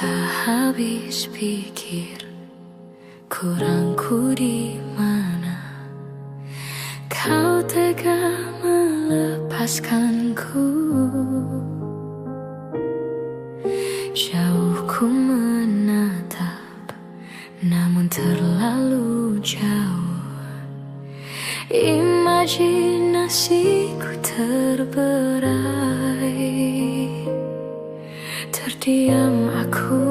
tak habis pikir kurangku di mana kau tega melepaskanku. Jauh ku menatap, namun terlalu jauh. Imajinasiku terberai. Terdiam aku,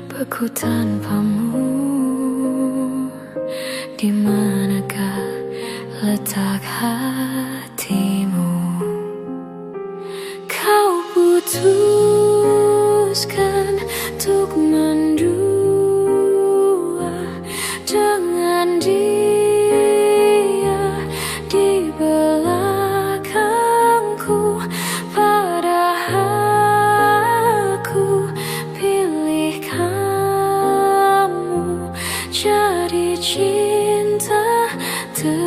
beku tanpamu. Di manakah letak hatimu? Kau putuskan untuk mendua dengan dia di belakangku, padahal aku pilih kamu jadi cinta terakhir.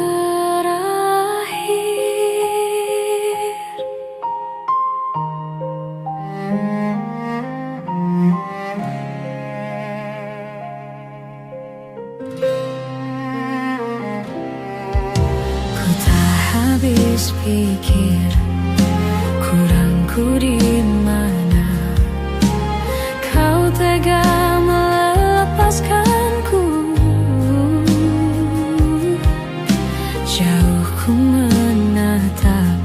Ku tak habis pikir kurangku di mana kau tega melepaskanku. Jauh ku menatap,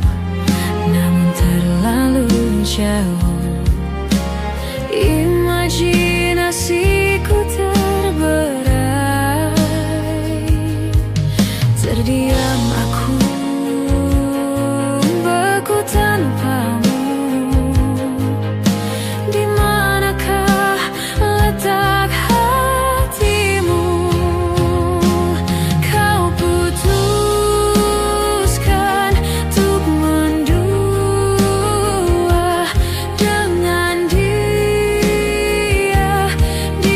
namun terlalu jauh. Imajinasiku terberai. Terdiam aku, beku tanpamu. Di manakah letak hatimu? Kau putuskan untuk mendua dengan dia di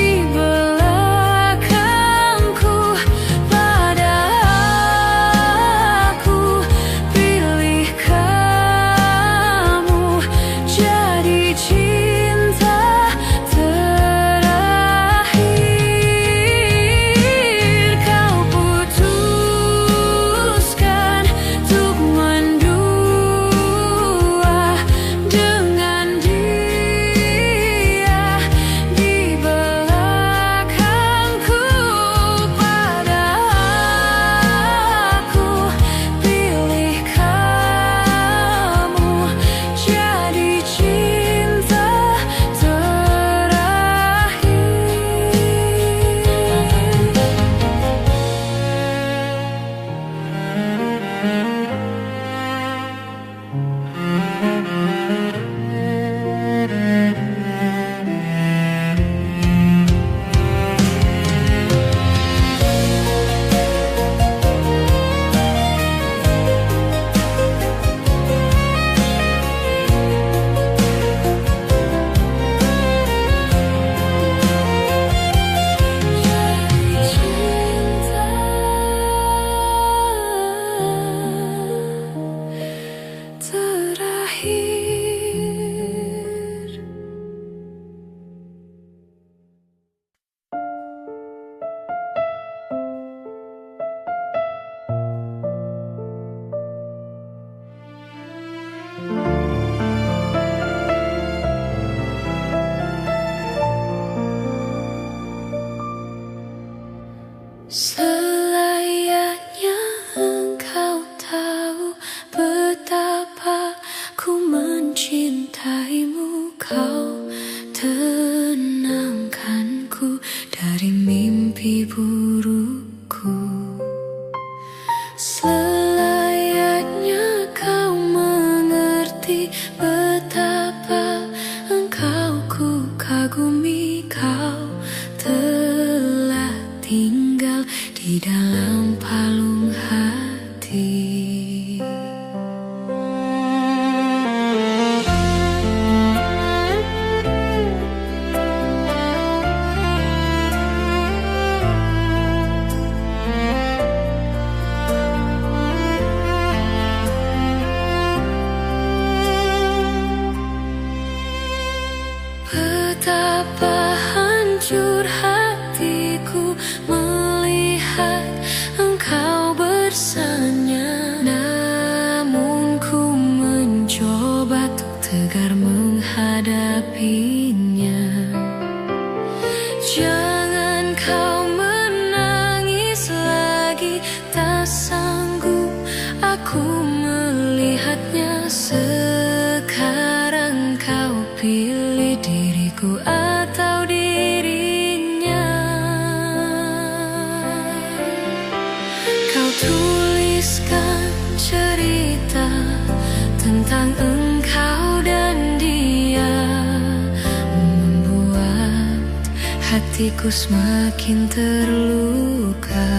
Betapa hancur hatiku melihat engkau bersanya. Namun ku mencoba untuk tegar menghadapinya. Jangan kau menangis lagi, tak sanggup aku melihatnya. Sekarang kau pilih diriku atau dirinya. Kau tuliskan cerita tentang engkau dan dia, membuat hatiku semakin terluka.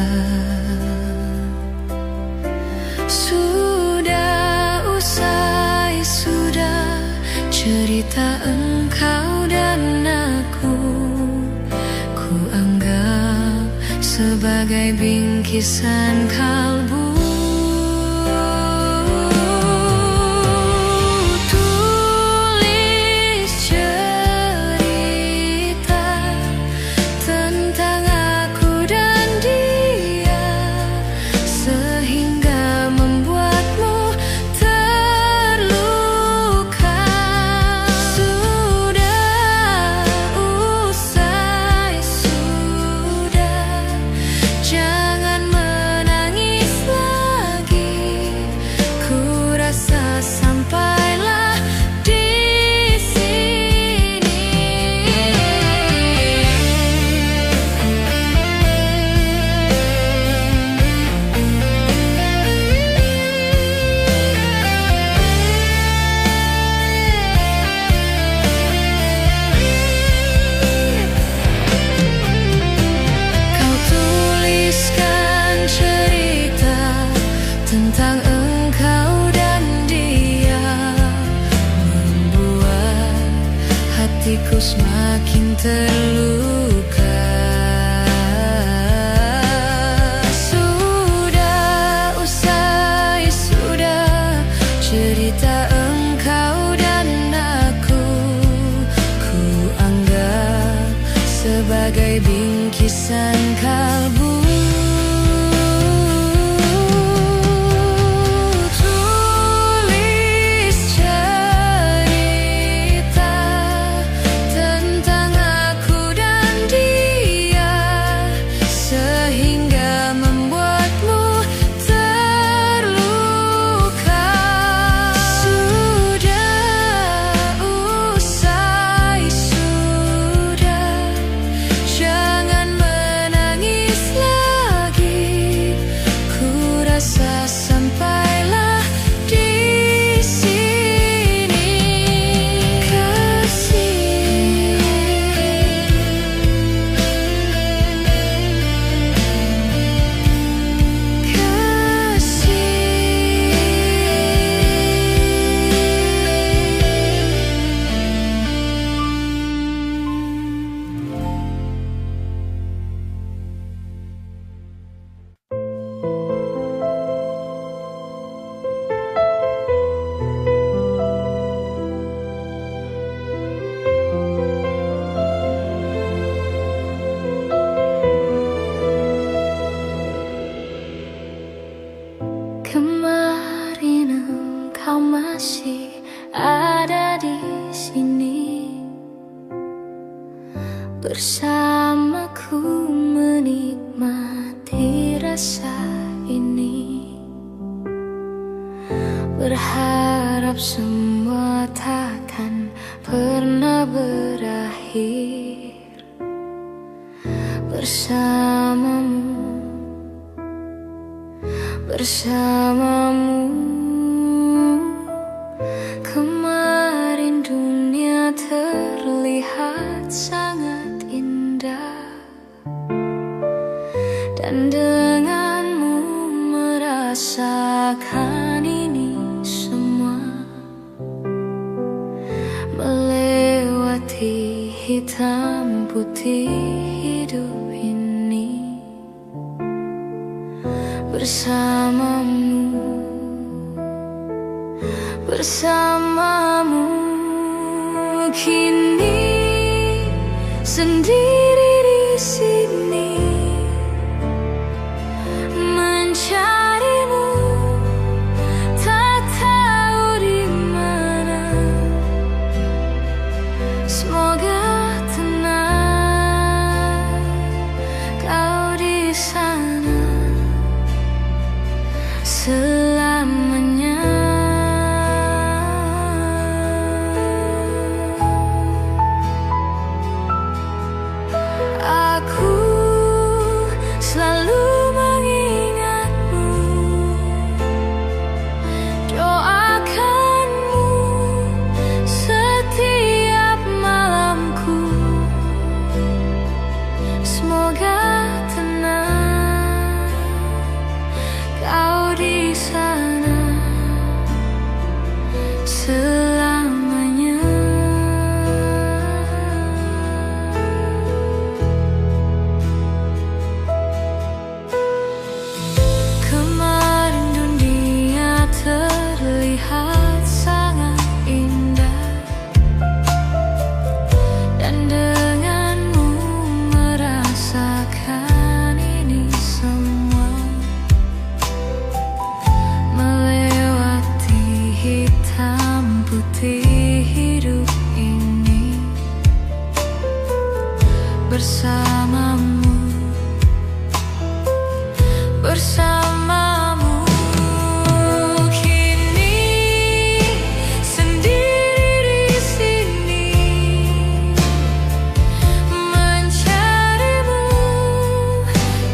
Sudah usai, sudah cerita engkau dan aku, ku anggap sebagai bingkisan kalbu. Tulis cerita tentang aku dan dia, sehingga membuatmu terluka. Sudah usai, sudah, jangan menangis lagi. Ku rasa sampailah di sini. Kau tuliskan cerita tentang engkau dan dia, membuat hatiku semakin terluka. Sudah usai, sudah cerita engkau dan aku, ku anggap sebagai bingkisan kalbu. Tulis cerita tentang aku dan dia, sehingga membuatmu terluka. Sudah usai, sudah, jangan menangis lagi. Ku rasa sampailah di sini. Kasih, kemarin engkau masih ada di sini, bersamaku menikmati rasa ini. Berharap semua takkan pernah berakhir bersamamu, bersamamu. Kemarin dunia terlihat sangat indah, dan denganmu merasakan ini semua, melewati hitam putih hidup ini. Bersamamu, bersamamu, kini sendiri di sini mencarimu, tak tahu di mana. Semoga tenang kau di sana selamanya. Aku selalu mengingatmu, doakanmu setiap malamku. Semoga tenang kau di sana selamanya. Kemarin dunia terlihat sangat indah, dan denganmu merasakan ini semua. Melewati hitam putih hidup ini bersamamu, bersamamu. Kini sendiri di sini mencarimu,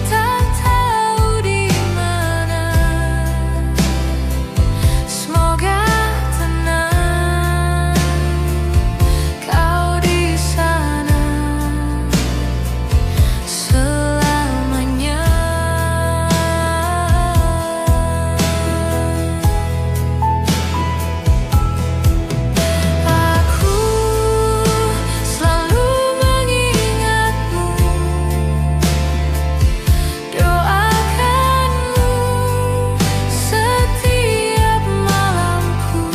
tak tahu di mana. Semoga tenang kau di sana selamanya. Aku selalu mengingatmu, doakanmu setiap malamku.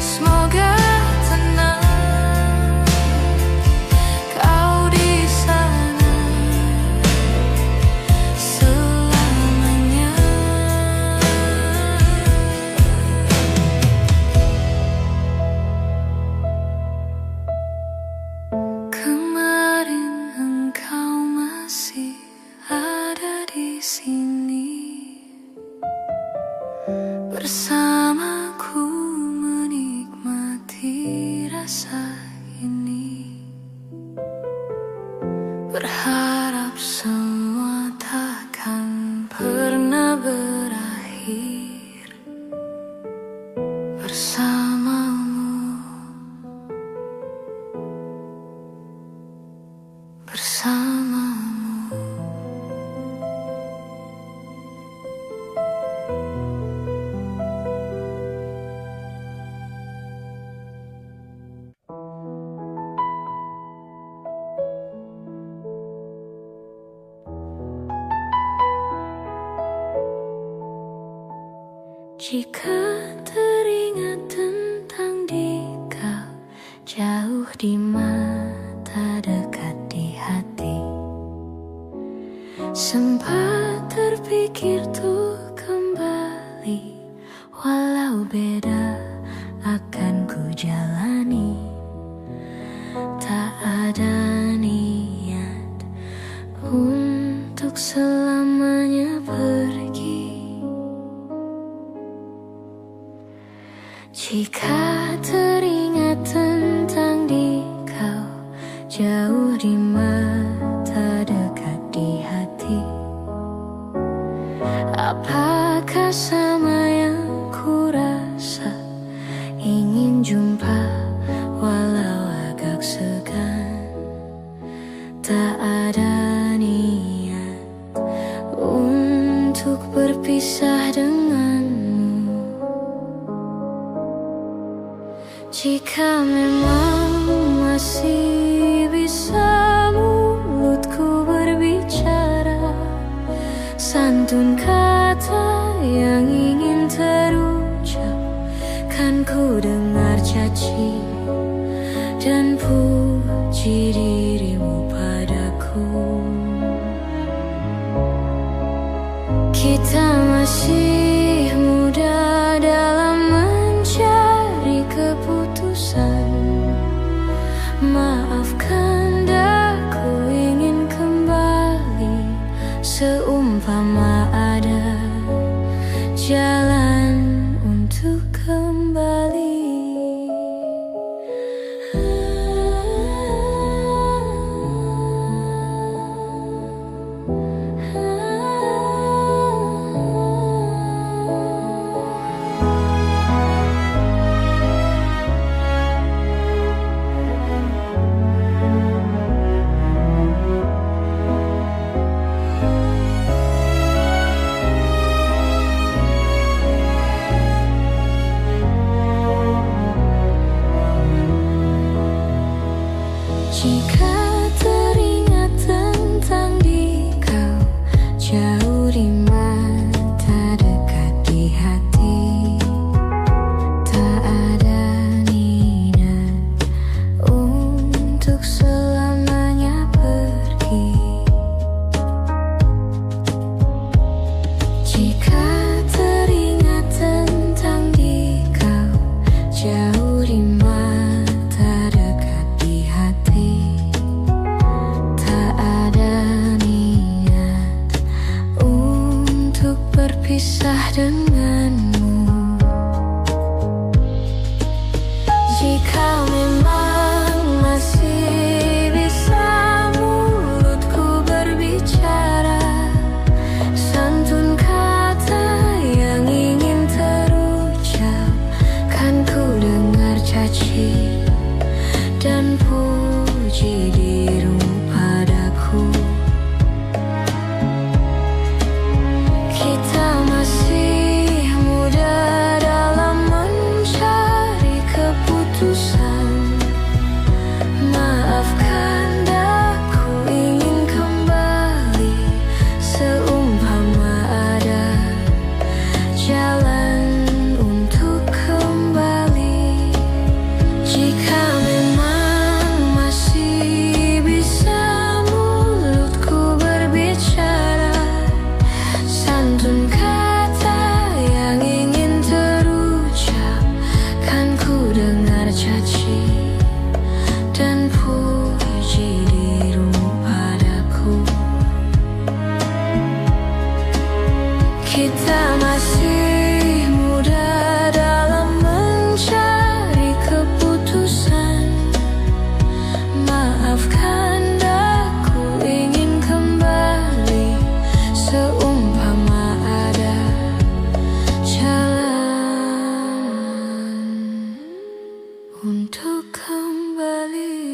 Semoga tenang kau di sana selamanya. Kemarin engkau masih ada di sini bersamaku menikmati rasa ini. Berharap semua takkan pernah berakhir bersamamu, bersamamu. Jika teringat tentang dikau jauh di mata, dekat di hati, sempat terpikir tuh kembali, walau beda akan ku jalani. Tak ada niat untuk selamanya pergi. Jika teringat tentang dikau jauh di mata, dekat di hati, apakah sama yang ku rasa? Ingin jumpa walau agak segan. Tak ada niat untuk berpisah denganmu. Jika memang masih bisa mulutku berbicara, santun kata yang ingin terucap, kan ku dengar caci dan puji. masih muda dalam mencari keputusan. Maafkan aku ingin kembali, seumpama ada jalan untuk kembali. Jika teringat tentang dikau, jauh di mata, dekat di hati, tak ada niat untuk selamanya pergi. Jika teringat tentang dikau, jauh di mata, dekat di hati, berpisah denganmu. Jika memang masih bisa mulutku berbicara, santun kata yang ingin terucap, kan ku dengar caci dan puji dirimu padaku. Kita masih muda dalam mencari keputusan. Maafkan aku ingin kembali, seumpama ada jalan untuk kembali. Jika memang masih bisa mulutku berbicara, santun kata yang ingin terucap, kan ku dengar caci dan puji dirimu padaku. Kita masih muda dalam mencari keputusan. Maafkan aku ingin kembali, seumpama ada jalan untuk kembali.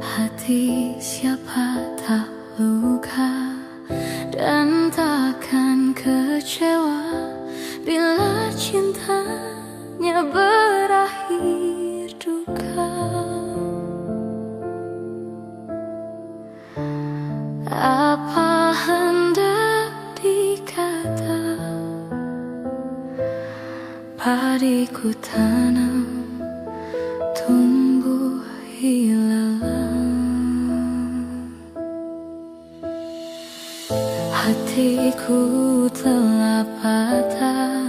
Hati siapa tak luka dan takkan kecewa bila cintanya berakhir duka. Apa hendak dikata, padiku tanam tumbuh hilang. Hatiku telah patah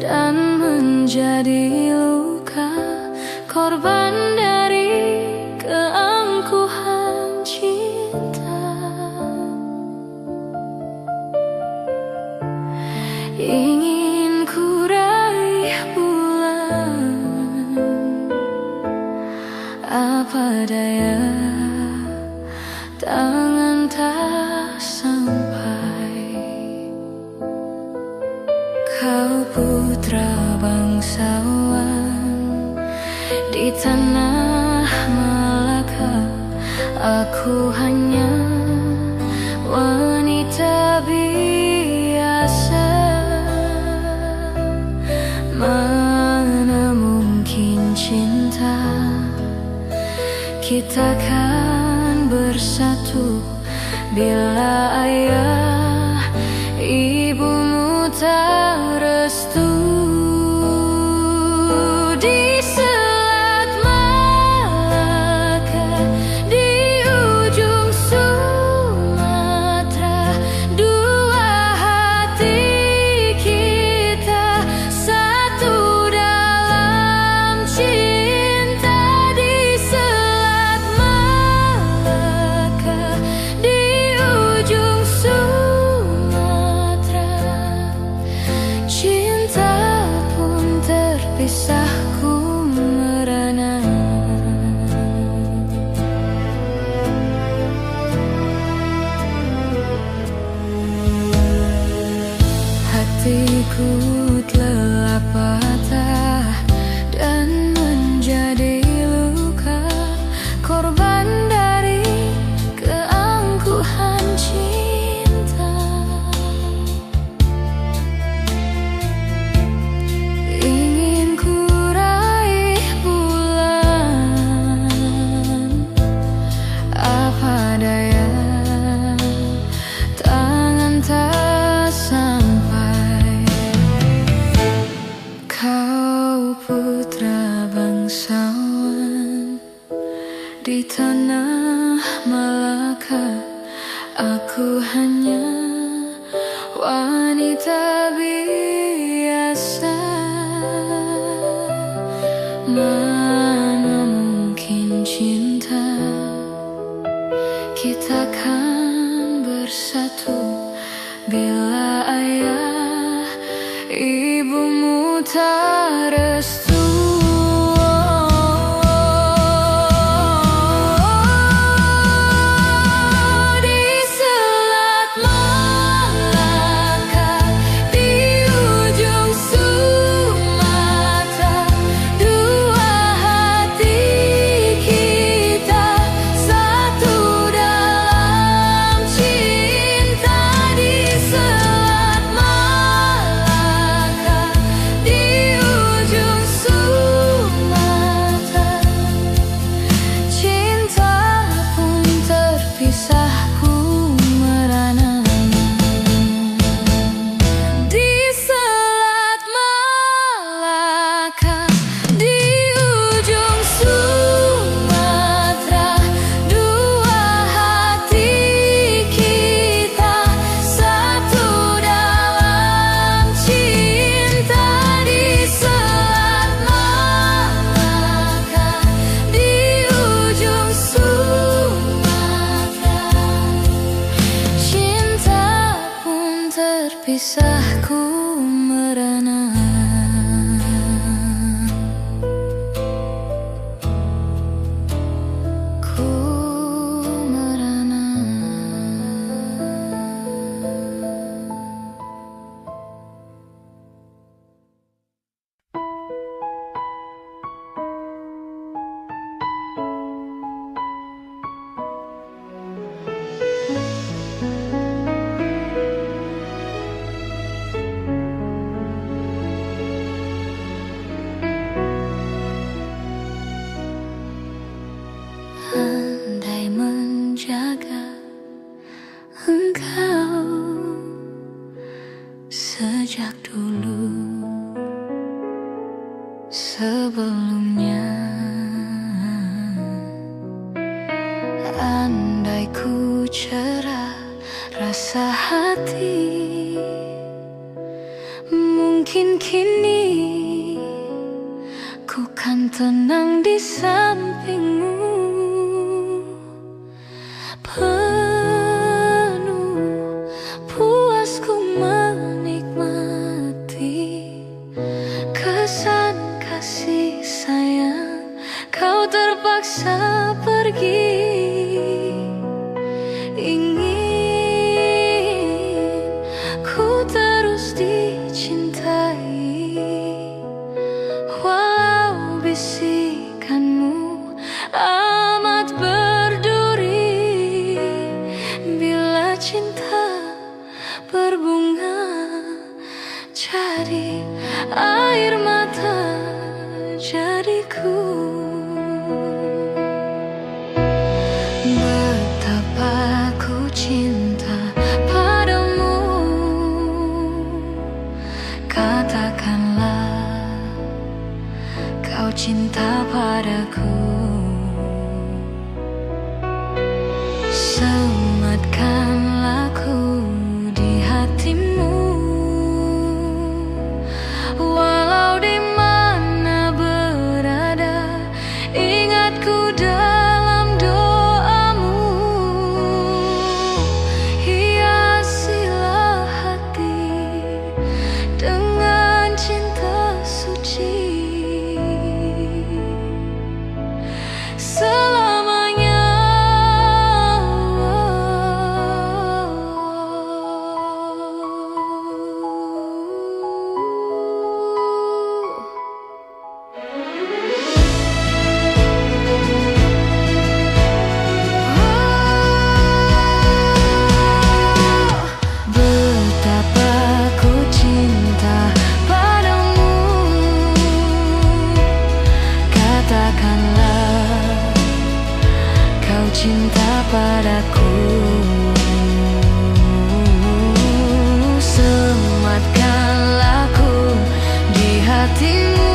dan menjadi luka, korban dari keangkuhan cinta. Ingin ku raih bulan, apa daya tangan tak sampai. Kau putra bangsawan di tanah Malaka, aku hanya wanita biasa. kita kan bersatu bila ayah ibumu tak restu. Di Selat Malaka, di ujung Sumatera, dua hati kita satu dalam cinta. Di Selat Malaka, di ujung Sumatera, cinta pun terpisahku merana. Hatiku telah patah dan menjadi luka, korban dari keangkuhan cinta. Ingin ku raih bulan, apa daya tangan tak sampai. Kau putra bangsawan di tanah Malaka, aku hanya wanita biasa. Mana mungkin cinta kita kan bersatu bila ayah ibumu tak restu. Di Selat Malaka, di ujung Sumatera, dua hati kita satu dalam cinta. Di Selat Malaka, di ujung Sumatera, cinta pun terpisahku merana. Di Selat Malaka, di ujung Sumatera, dua hati kita satu dalam cinta. Di Selat Malaka, di ujung Sumatera, cinta pun terpisahku merana. Ku merana. Andai menjaga engkau sejak dulu, sebelumnya. Andai ku cerah rasa hati, mungkin kini ku kan tenang di sampingmu. Penuh puas ku menikmati kesan kasih sayang. Kau terpaksa pergi, ingin ku terus dicintai walau bisikanmu cinta padaku. Sematkanlah ku di hatimu.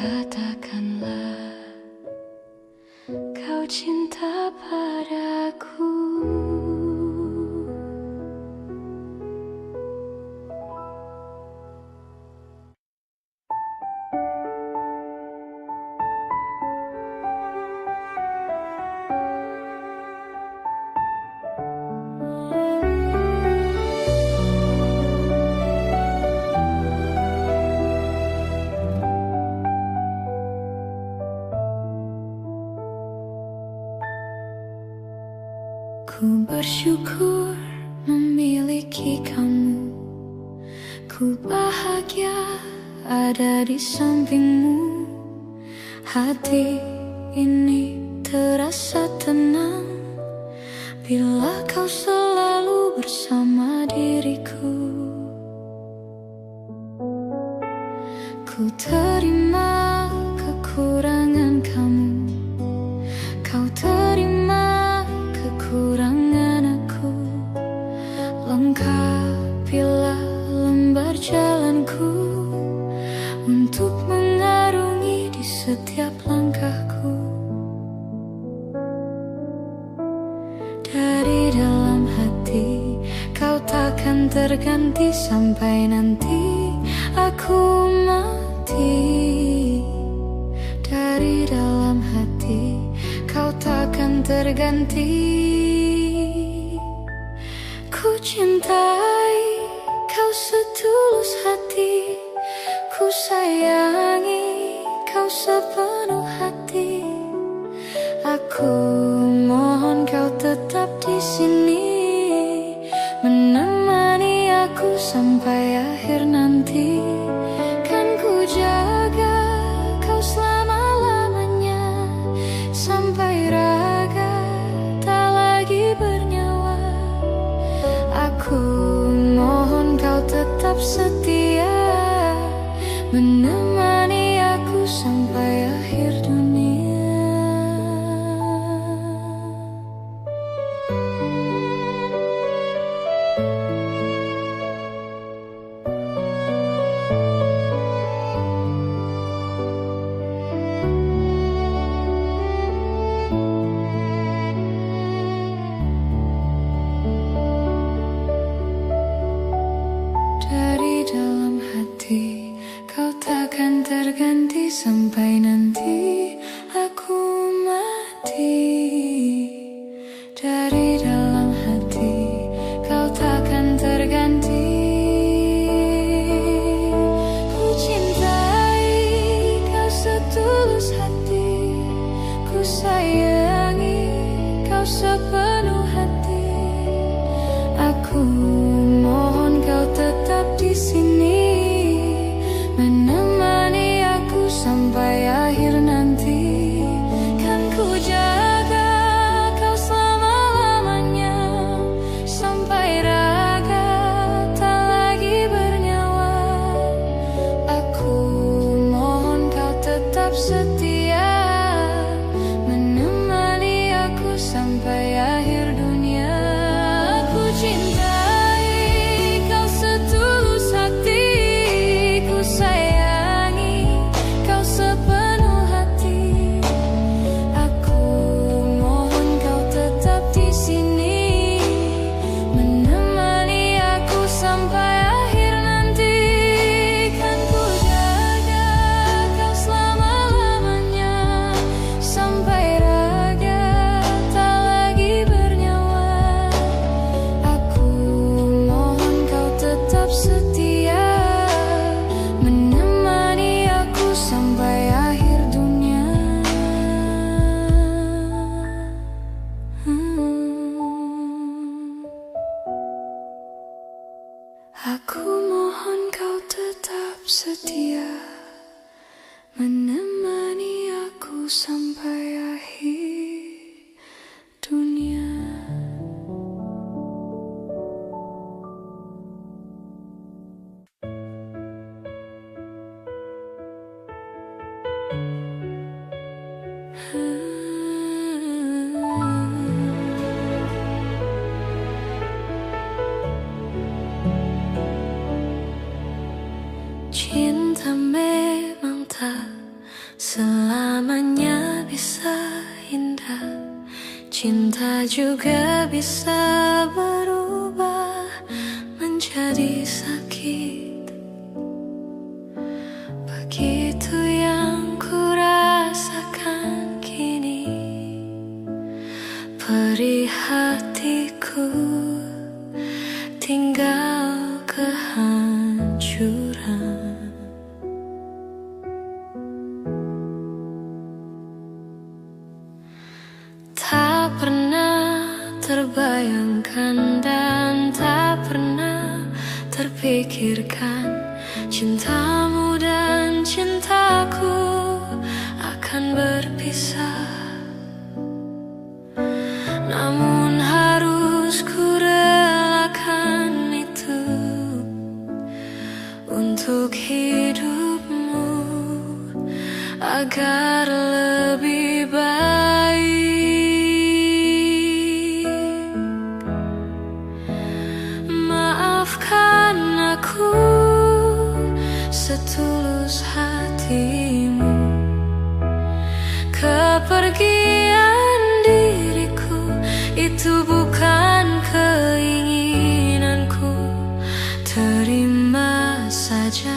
Katakanlah kau cinta padaku. Ku bersyukur memiliki kamu. Ku bahagia ada di sampingmu. Hati ini terasa tenang bila kau selalu bersama diriku. Ku terima kekurangan kamu. Kau terima kekurangan aku. Lengkapilah lembar jalanku untuk mengarungi di setiap langkahku. Dari dalam hati kau takkan terganti sampai nanti aku mati. Dari dalam hati kau takkan terganti. Ku cintai kau setulus hati. Ku sayangi kau sepenuh hati. Aku mohon kau tetap di sini, menemani aku sampai akhir nanti. Kan ku jaga kau selama-lamanya, sampai raga tak lagi bernyawa. Aku mohon kau tetap setia, menemani aku sampai akhir dunia. Dari dalam hati kau takkan terganti sampai nanti aku mati. Dari dalam hati kau takkan terganti. Ku cintai kau setulus hati. Ku sayangi kau sepenuh hati. Aku mohon kau tetap di sini, menemani aku sampai akhir. setia menemani aku sampai akhir dunia. Cinta memang tak selamanya bisa indah. Cinta juga bisa berubah menjadi sakit. Begitu yang kurasakan kini, perih hatiku tinggal kehancuran. Tak pernah terbayangkan dan tak pernah terpikirkan cintamu dan cintaku akan berpisah. Namun harus ku relakan itu untuk hidupmu agar lebih baik. Maafkan aku setulus hatimu, kepergian diriku itu bukan keinginanku. Terima saja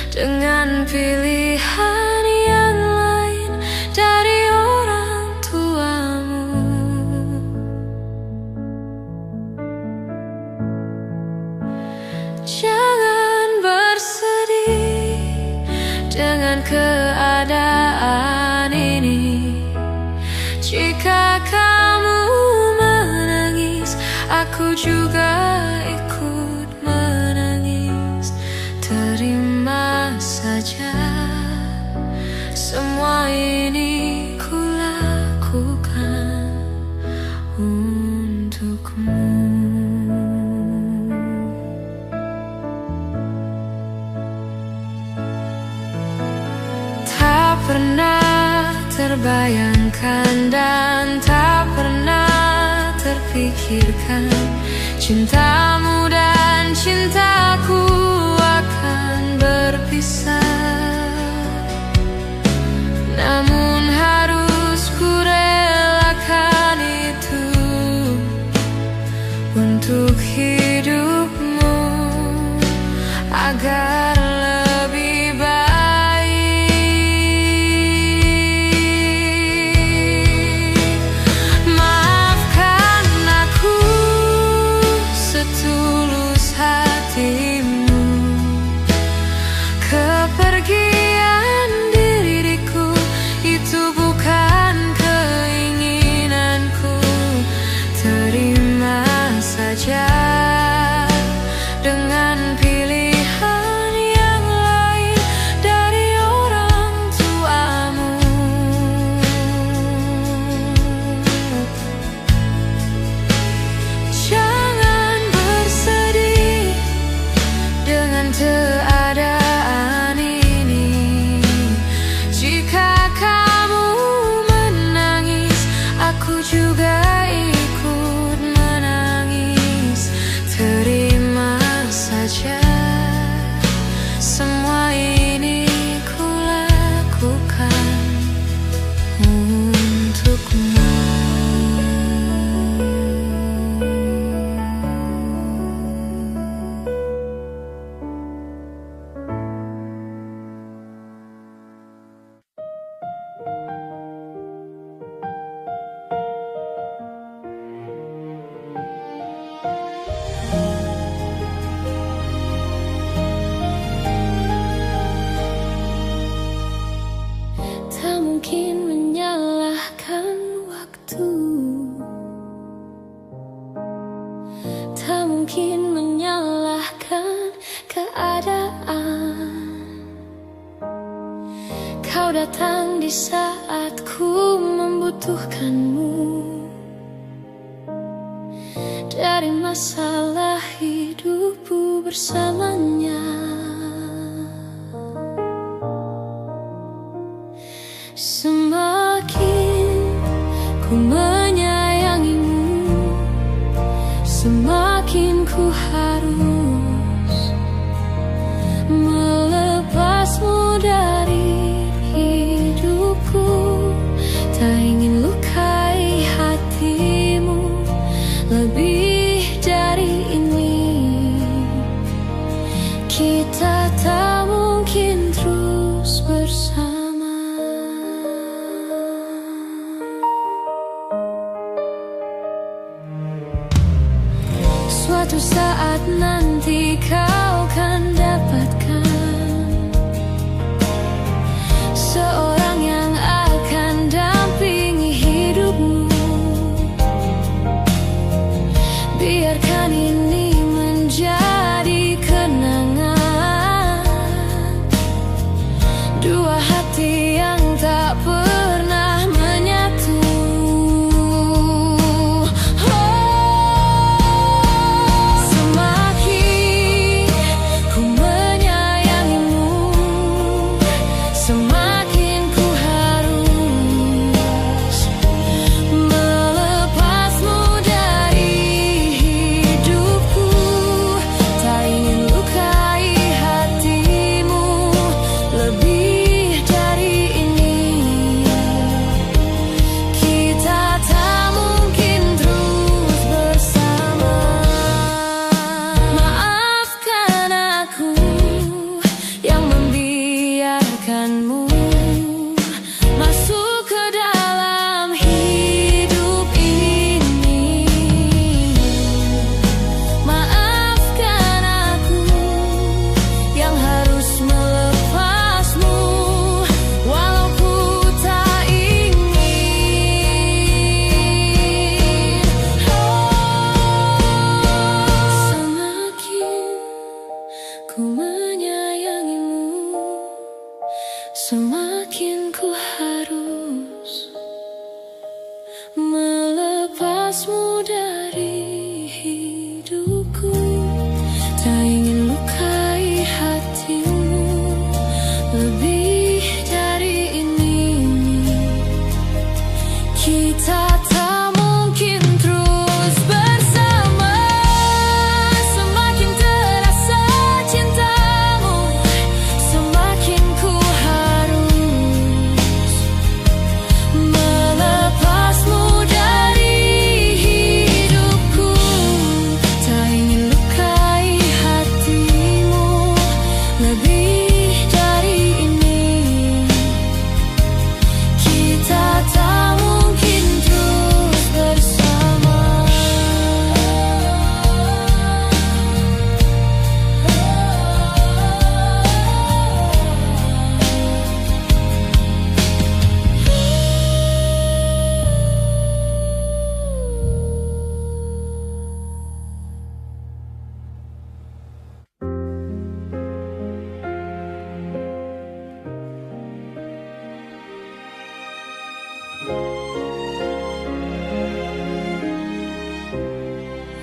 dengan pilihan yang lain dari orang tuamu. Jangan bersedih dengan keadaan ini. Jika kamu menangis, aku juga ikut menangis. Terima saja semua ini kulakukan untukmu. Tak pernah terbayangkan dan tak pernah terpikirkan cintamu dan cintaku akan berpisah. Namun harus ku relakan itu untuk hidupmu agar lebih baik. Maafkan aku setulus hatimu, kepergian diriku itu bukan keinginanku. Terima saja dengan pilihan yang Kau datang di saat ku membutuhkanmu. Dari masalah hidupku bersamanya, semakin ku menyayangimu, semakin ku harus melepasmu dari hidupku. Tak ingin lukai hatimu lebih dari ini. Kita tak mungkin terus bersama. Suatu saat nanti kau akan dapatkan seorang yang akan dampingi hidupmu. Biarkan ini menjadi kenangan, dua hati yang tak pernah menyatu. Semakin ku menyayangimu, semakin ku harus melepasmu dari hidupku. Tak ingin lukai hatimu lebih dari ini. Kita tak mungkin terus bersama. Maafkan aku yang membiarkanmu masuk ke dalam hidup ini. Maafkan aku yang harus melepasmu walau ku tak ingin. Semakin ku menyayangimu, semakin ku harus melepasmu dari hidupku. Tak ingin lukai hatimu lebih dari ini. Kita tak mungkin terus bersama. Semakin terasa cintamu, semakin ku harus melepasmu dari hidupku. Tak ingin lukai hatimu lebih dari ini. Kita tak mungkin terus bersama.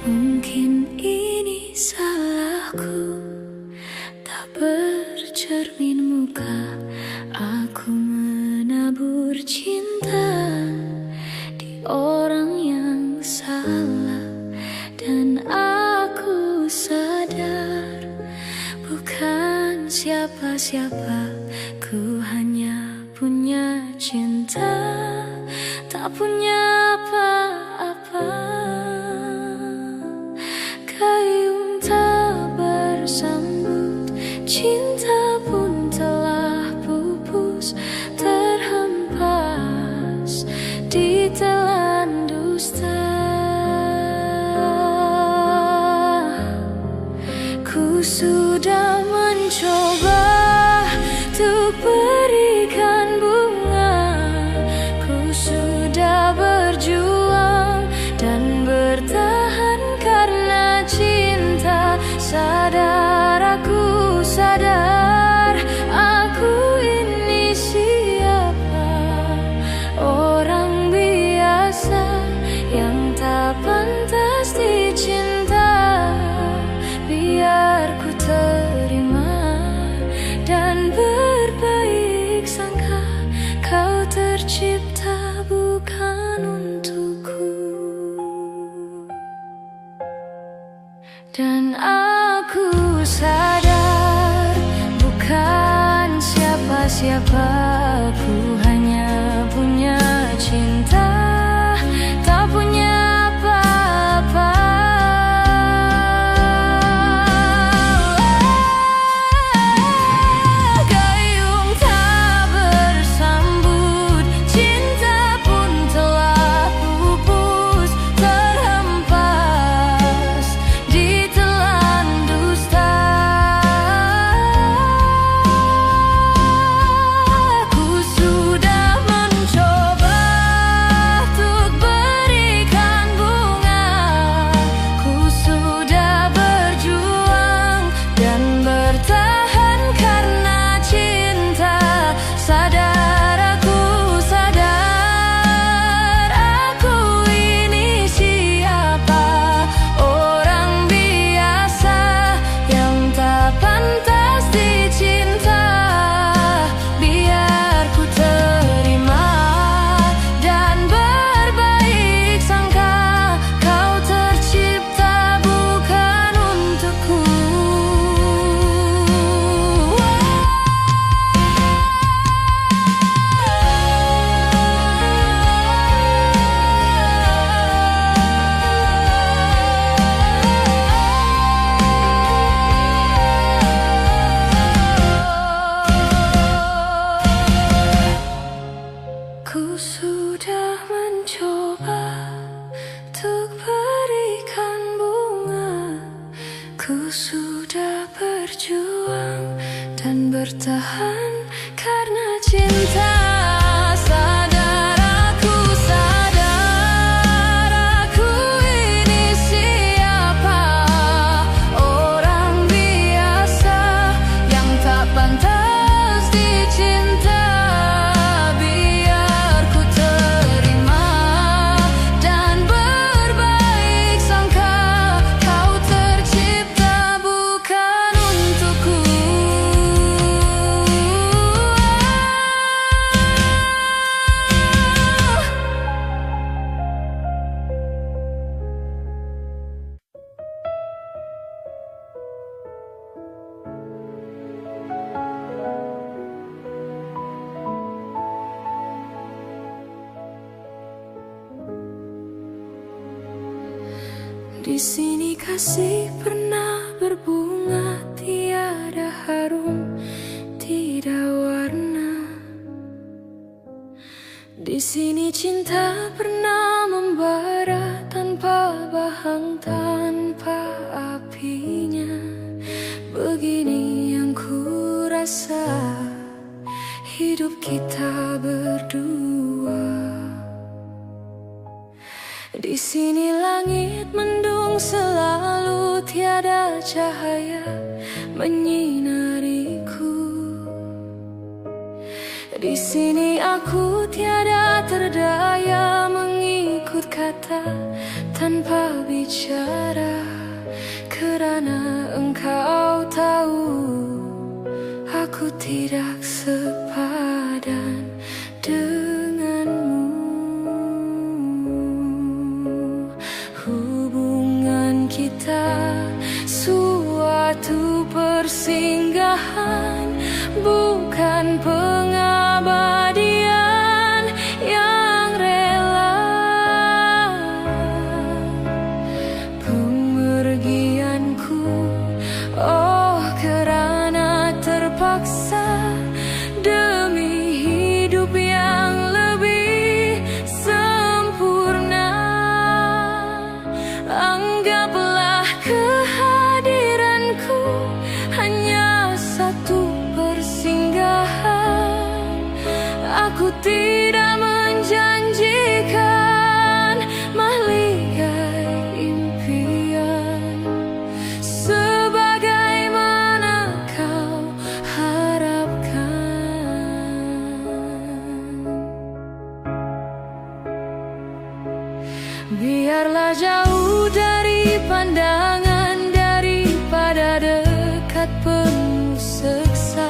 Mungkin ini salahku, tak bercermin muka. Aku menabur cinta di orang yang salah, dan aku sadar bukan siapa-siapa. Ku hanya punya cinta, tak punya apa-apa. Gayung tak bersambut, cinta pun telah pupus, terhempas di telan dusta. Ku sudah mencoba untuk berikan bunga, ku sudah berjuang dan bertahan karena cinta. Sadar, aku sadar, aku ini sia. siapa, aku hanya punya cinta, tak punya apa-apa. Gayung tak bersambut, cinta pun telah pupus, terhempas ditelan dusta. Ku sudah mencoba untuk berikan bunga, ku sudah berjuang dan bertahan karena cinta. Sadar aku, sadar aku ini siapa, orang biasa yang tak pantas dicinta. Biar ku terima dan berbaik sangka, kau tercipta bukan untukku. Ku sudah mencoba untuk berikan bunga, ku sudah berjuang dan bertahan karena cinta. Sadar aku, sadar aku ini siapa, orang biasa yang tak pantas dicinta. Biar ku terima dan berbaik sangka, kau tercipta bukan untukku. Di sini kasih pernah berbunga, tiada harum, tidak warna. Di sini cinta pernah membara tanpa bahang, tanpa apinya. Begini yang ku rasa hidup kita berdua. Di sini langit mendung selalu, tiada cahaya menyinariku. Di sini aku tiada terdaya mengikut kata tanpa bicara, kerana engkau tahu aku tidak sepadan denganmu. Hubungan kita suatu persinggahan, bukan pengabadian yang rela. Pemergianku, oh kerana terpaksa demi hidup yang lebih sempurna. Anggaplah kehadiranku hanya satu persinggahan. Aku tidak menjanjikan mahligai impian sebagaimana kau harapkan. Biarlah jauh dari pandangan daripada dekat penuh seksa.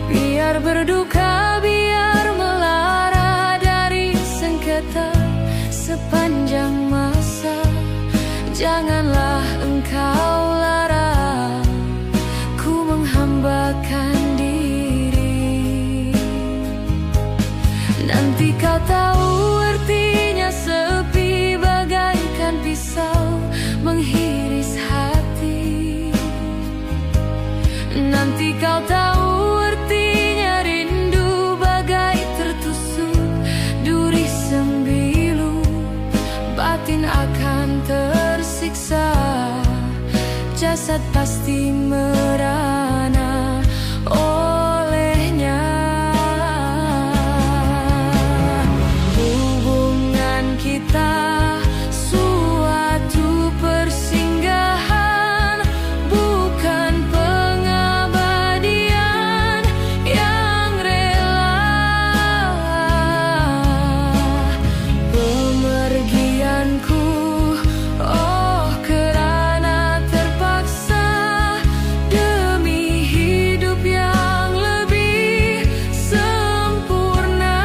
Biar berduka, biar melara dari sengketa sepanjang masa. Janganlah engkau larang ku menghambakan diri kau tahu artinya rindu, bagai tertusuk duri sembilu, batin akan tersiksa, jasad pasti merana olehnya. Hubungan kita suatu persinggahan, bukan pengabadian yang rela. Pemergianku, oh kerana terpaksa, demi hidup yang lebih sempurna.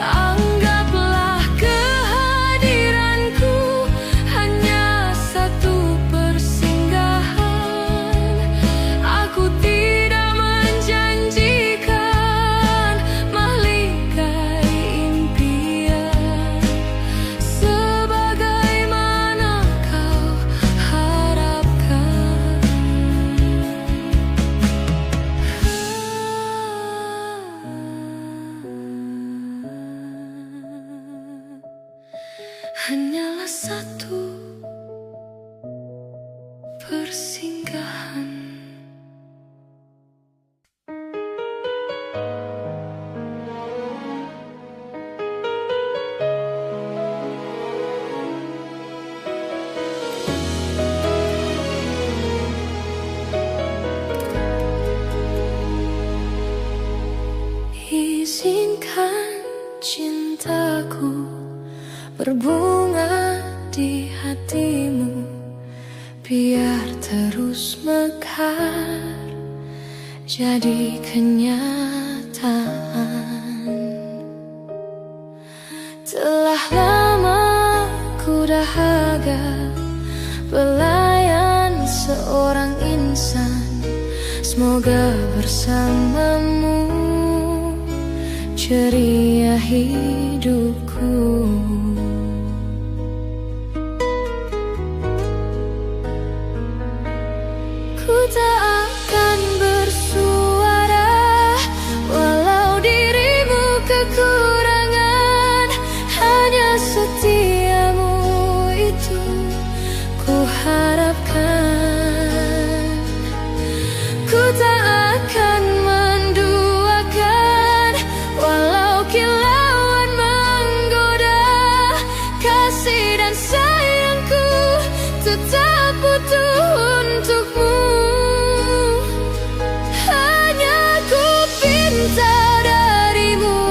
Anggaplah kehadiranku hanya satu persinggahan. Aku tidak menjanjikan mahligai impian, sebagaimana kau harapkan. Hanyalah satu persinggahan. Izinkan cintaku berbunga di hatimu, biar terus mekar jadi kenyataan. Telah lama ku dahaga pelayan seorang insan, semoga bersamamu ceria hidupku. Ku tak akan bersuara walau dirimu kekurangan, hanya setiamu itu ku harapkan. Ku tak akan menduakan walau kilauan menggoda, kasih dan sayangku tetap butuh untukmu. Hanya ku pinta darimu,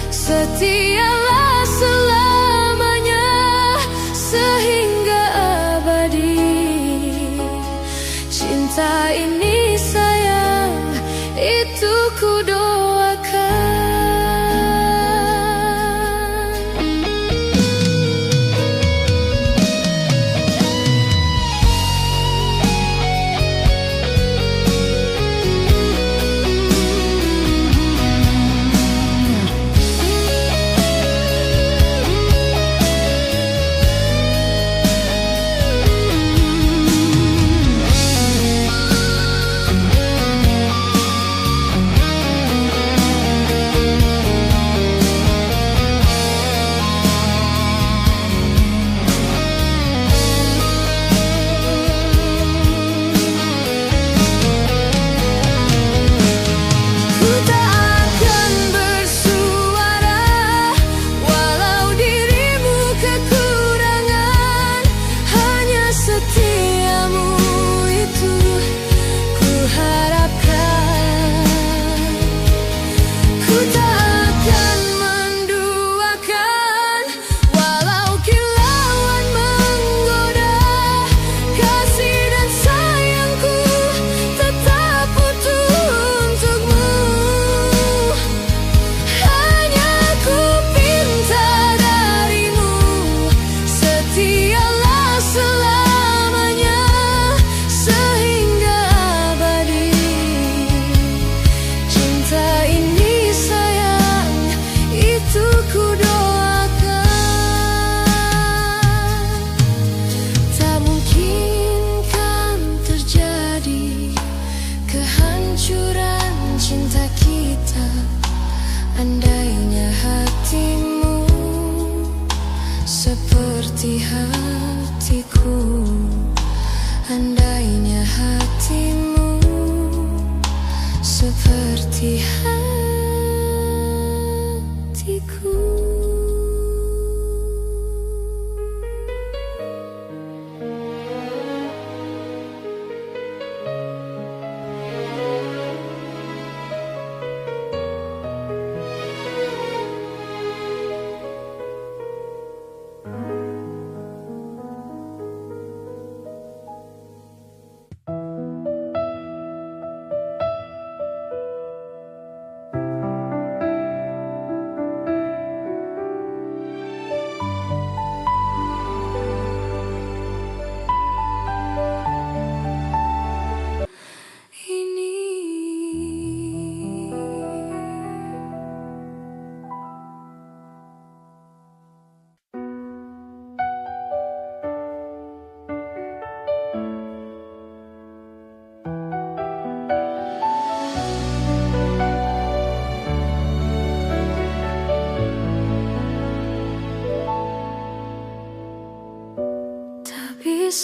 setialah selamanya sehingga abadi. Cinta ini sayang, itu ku doakan.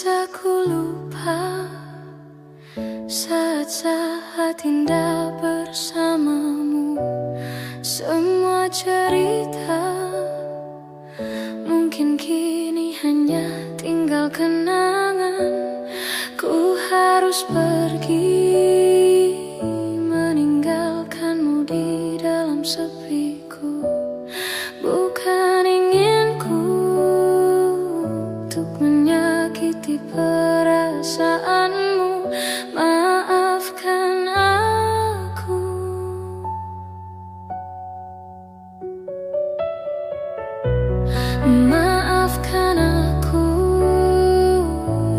bisa ku lupa saat-saat indah bersamamu. Semua cerita mungkin kini hanya tinggal kenangan. Ku harus pergi meninggalkanmu di dalam sepiku. Bukan inginku untuk menyakiti perasaanmu. Maafkan aku. Maafkan aku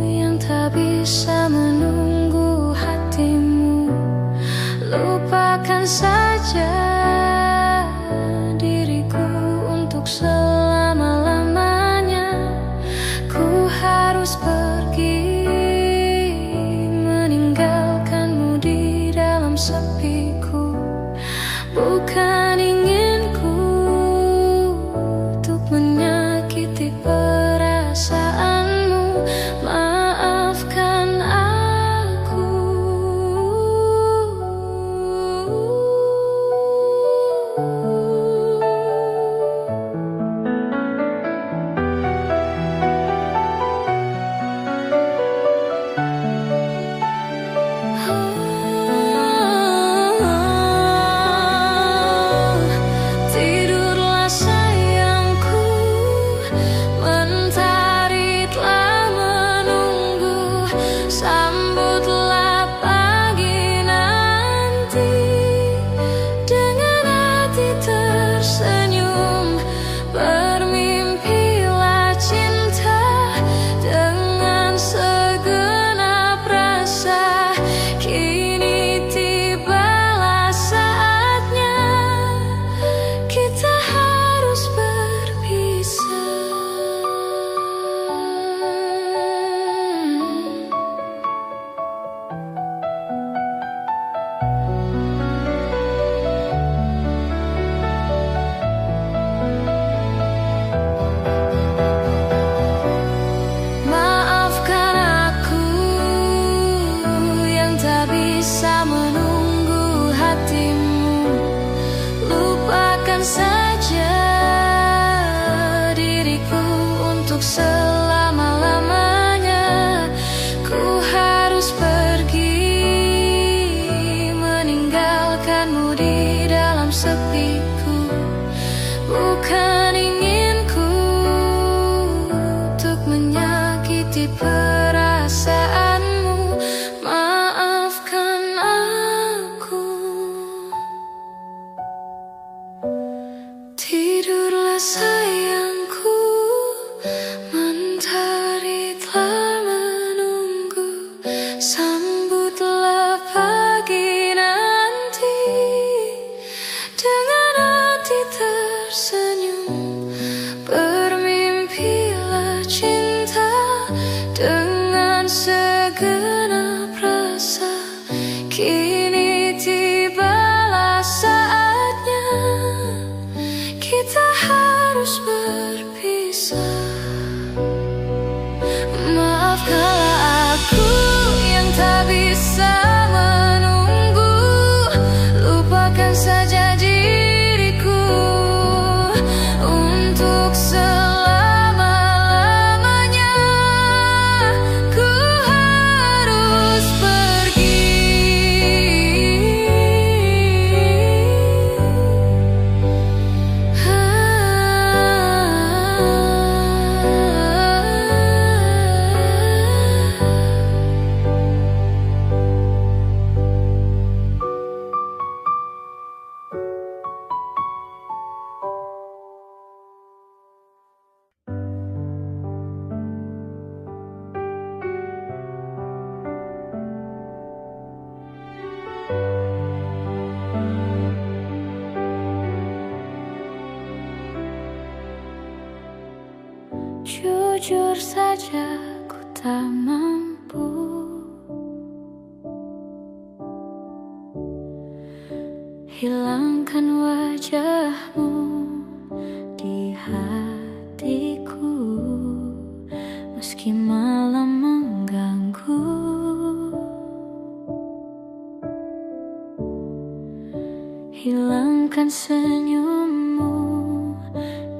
yang tak bisa menunggu hatimu. Lupakan saja diriku untuk selama-lamanya. Ku harus pergi meninggalkanmu di dalam sepiku. Bukan inginku untuk menyakiti perasaanmu. Maafkan aku. Tidurlah sayangku, mentari telah menunggu. Sambutlah pagi nanti dengan hati tersenyum. Bermimpilah cinta dengan segenap rasa. Kini tibalah saatnya kita harus berpisah. Maafkan aku yang tak bisa menunggu hatimu. Lupakan saja diriku untuk selama-lamanya. Ku harus pergi meninggalkanmu di dalam sepiku. Bukan inginku untuk menyakiti perasaanmu. Maafkan aku. Tidurlah sayangku, mentari telah menunggu. Sambutlah pagi nanti dengan hati tersenyum. Bermimpilah cinta dengan segenap rasa. Kini tibalah saatnya kita harus berpisah. Maafkanlah aku yang tak bisa menunggu. Lupakan saja diriku untuk selama-lamanya. Ku harus pergi. Jujur saja ku tak mampu hilangkan wajahmu di hatiku. Meski malam hilangkan senyummu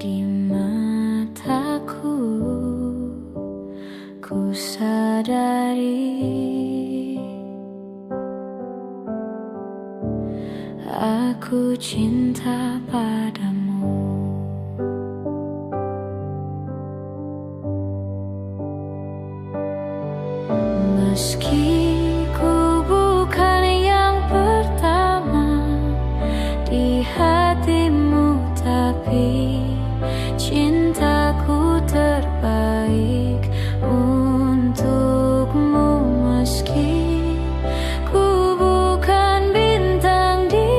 di mataku. Ku sadari aku cinta padamu. Meski ku bukan yang pertama di hatimu, tapi cintaku terbaik untukmu. Meski ku bukan bintang di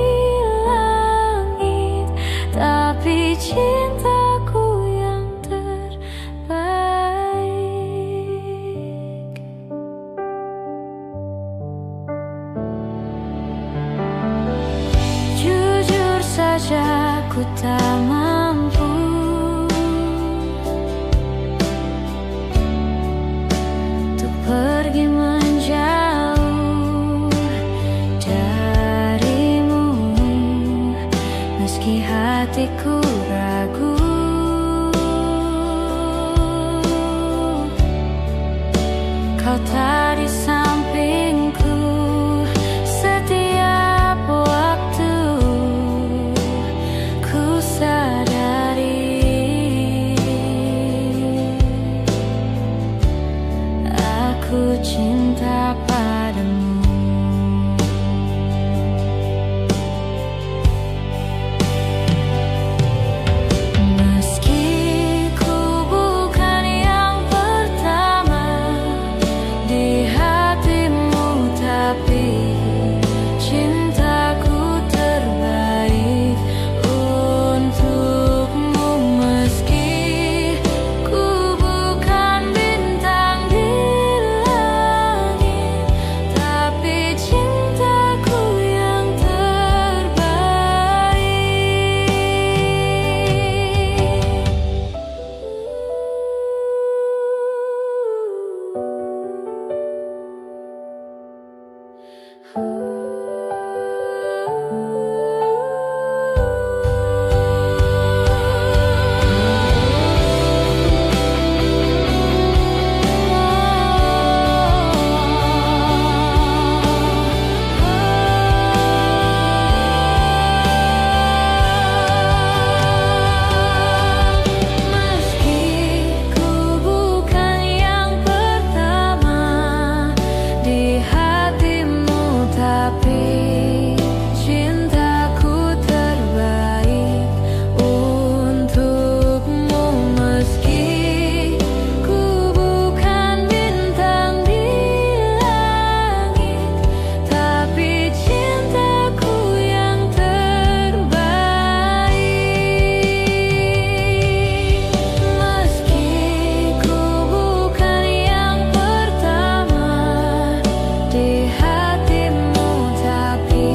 langit, tapi cintaku yang terbaik. Jujur saja ku tak mampu untuk pergi menjauh darimu. Meski hatiku ragu, kau tak di sampingku setiap waktu. Ku sadari aku cinta padamu. Meski ku bukan yang pertama di hatimu, tapi cintaku terbaik untukmu. Meski ku bukan bintang di langit, tapi cintaku yang terbaik. Meski ku bukan yang pertama di hatimu, tapi cintaku terbaik untukmu. Meski ku bukan bintang di langit, tapi cintaku yang terbaik. Meski ku bukan yang pertama di hatimu, tapi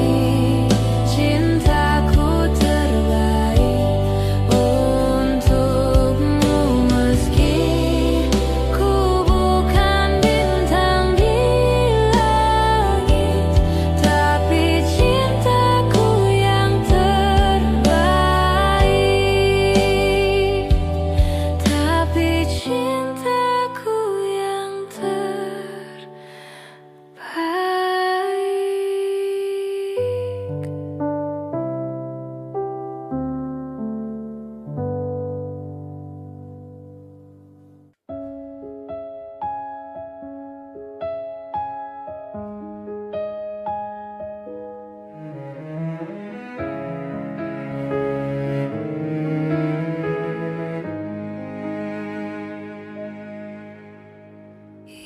cintaku terbaik untukmu. Meski ku bukan bintang di langit, tapi cintaku yang terbaik. Tapi cintaku yang terbaik.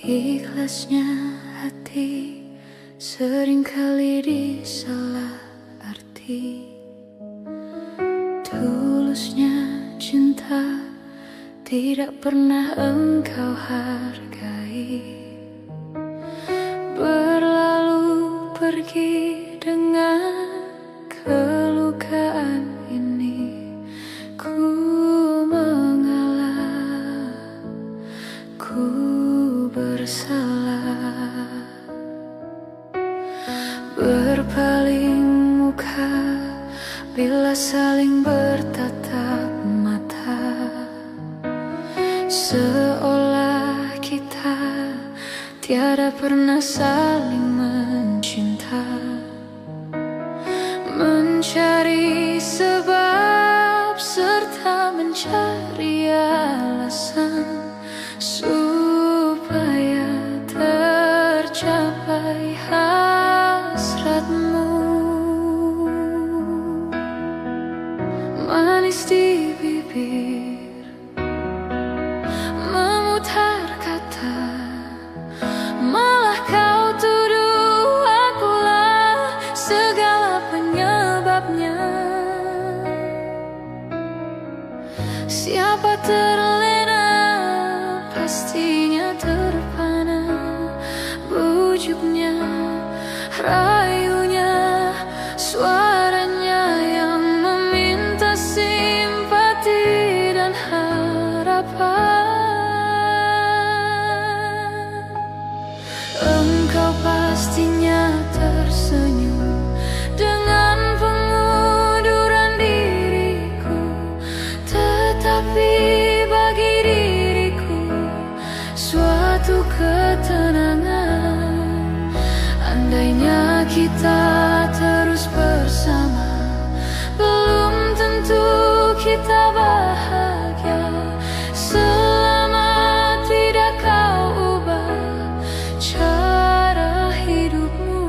Ikhlasnya hati seringkali disalah arti. Tulusnya cinta tidak pernah engkau hargai. Berlalu pergi dengan kelukaan ini. Ku mengalah, ku bersalah. Berpaling muka bila saling bertatap mata, seolah kita tiada pernah saling mencinta, mencari sebab serta mencari alasan supaya tercapai hasratmu. Manis di bibir, memutar kata, malah kau tuduh akulah segala penyebabnya. Siapa terlena pastinya terpana, bujuknya, rayunya, suaranya yang meminta simpati dan harapan. Engkau pastinya tersenyum dengan pengunduran diriku, tetapi bagi diriku suatu ketenangan. Andainya kita terus bersama, belum tentu kita bahagia selama tidak kau ubah cara hidupmu.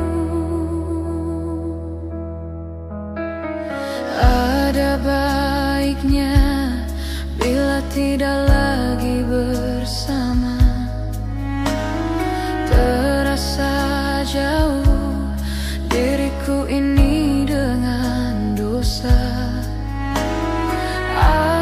Ada baiknya bila tidak lagi bersama, terasa jauh diriku ini dengan dosa.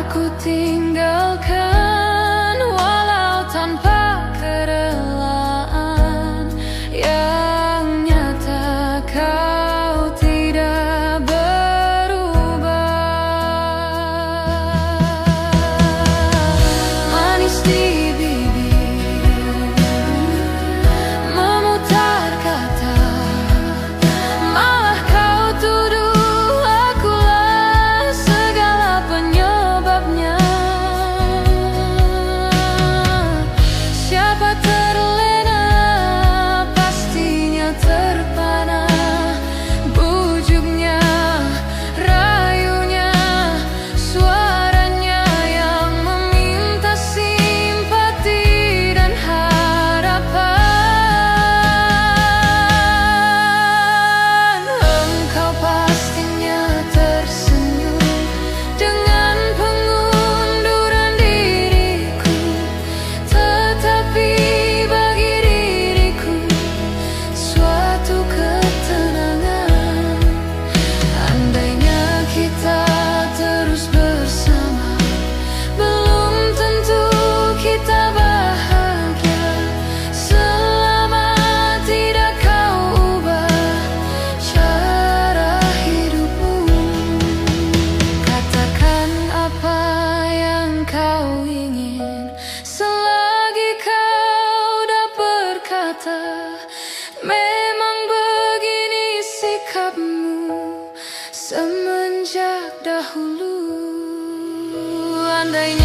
Aku tinggalkan walau tanpa kerelaan, yang nyata kau tidak berubah. Manis di bibir, memutar kata, malah kau tuduh akulah segala penyebabnya. Siapa terlena pastinya terpana, bujuknya, rayunya, suaranya yang meminta simpati dan harapan. Engkau pastinya tersenyum dengan pengunduran diriku, tetapi bagi diriku suatu ketenangan. Andainya kita terus bersama, belum tentu kita bahagia selama tidak kau ubah cara hidupmu. Katakan apa yang kau ingin selagi kau dah berkata, memang begini sikapmu semenjak dahulu. Andainya